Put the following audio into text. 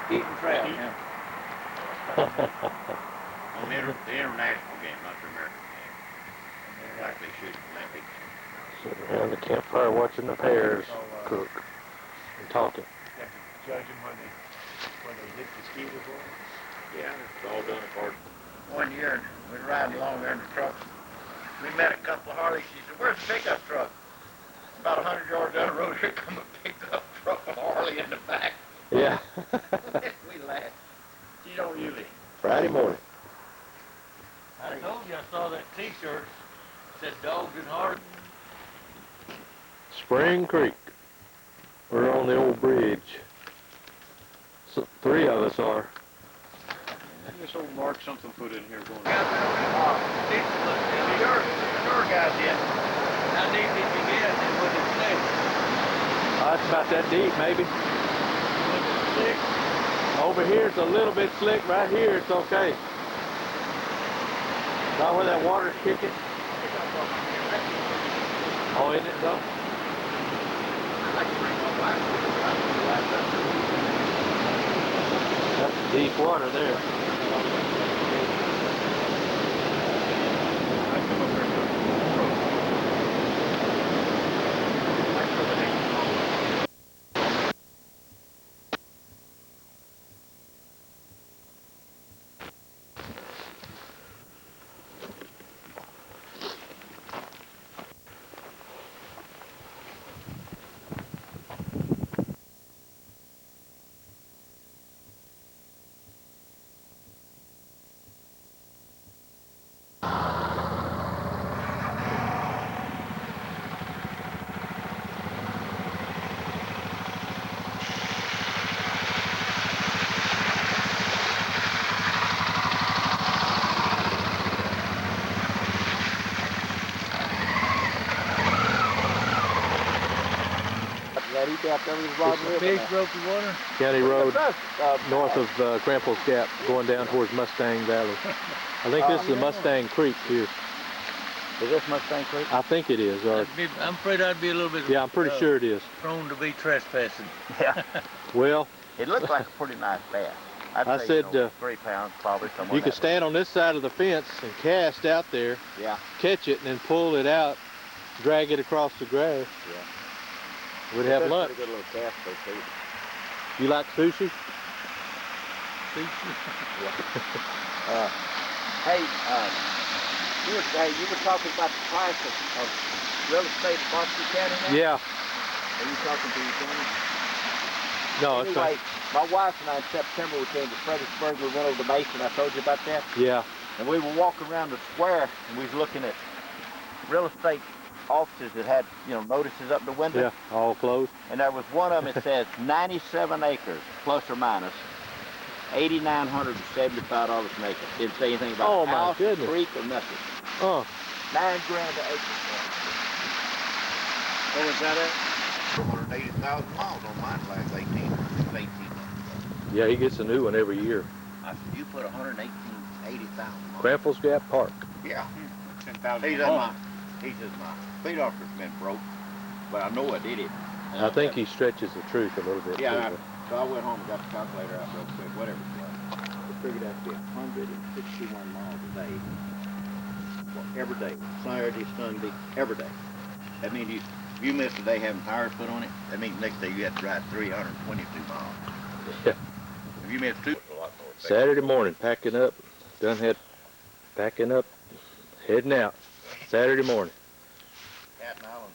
Keaton trout. Yeah. On the international game, not the American game. Like they shoot Olympics. Sitting around the campfire watching the hares cook and talking. You have to judge them when they hit the ski before. Yeah, it's all done apart. One year, we were riding along there in the truck. We met a couple of Harleys. She said, "Where's the pickup truck?" About 100 yards down the road, here come a pickup truck with a Harley in the back. Yeah. We laughed. She don't usually. Friday morning. I told you I saw that T-shirt said "Dogs and Heart." Spring Creek. We're on the old bridge. So, 3 of us are. This old Mark something put in here going. Sure guys did. How deep did you get and what did you say? It's about that deep, maybe. Slick. Over here it's a little bit slick. Right here it's okay. Not where that water's kicking. Oh, isn't it though? That's deep water there. Out there with Rod River. Fish broke the water. County Road north of Cramples Gap going down towards Mustang Valley. I think this is the Mustang Creek here. Is this Mustang Creek? I think it is. Or, I'm afraid I'd be a little bit yeah, I'm pretty sure it is. prone to be trespassing. Yeah. Well, It looked like a pretty nice bass. I I'd say, said 3 pounds probably somewhere. you could stand on this side of the fence and cast out there, Yeah. catch it, and then pull it out, drag it across the grass. Yeah. We'd have lunch. Pretty good little cast though, too. You like sushi? Hey, you were talking about the price of real estate in Bosque County now? Yeah. Are you talking to your county? No, it's Anyway, not. my wife and I in September we came to Fredericksburg. We went over the basin. I told you about that. Yeah. And we were walking around the square and we was looking at real estate offices that had, notices up the window. Yeah, all closed. And there was one of them that says 97 acres, plus or minus, $8,975 an acre. Didn't say anything about Oh, my house, goodness. creek, or nothing. Oh, $9 grand an acre. What was that at? 480,000 miles on mine last 18 months. yeah, he gets a new one every year. I said, you put 180,000 miles. Cramples Gap Park. Yeah. 10,000. He says my speed officer's been broke, but I know I did it. And I think he stretches the truth a little bit. Yeah, too, so I went home and got the calculator out real quick, whatever it was. We figured out to be 161 miles a day. Well, every day. Saturday, Sunday, every day. That means if you missed a day having tires put on it, that means next day you have to drive 322 miles. Yeah. If you missed 2, it's a lot more. Saturday morning, packing up, packing up, heading out. Saturday morning. Cat Island.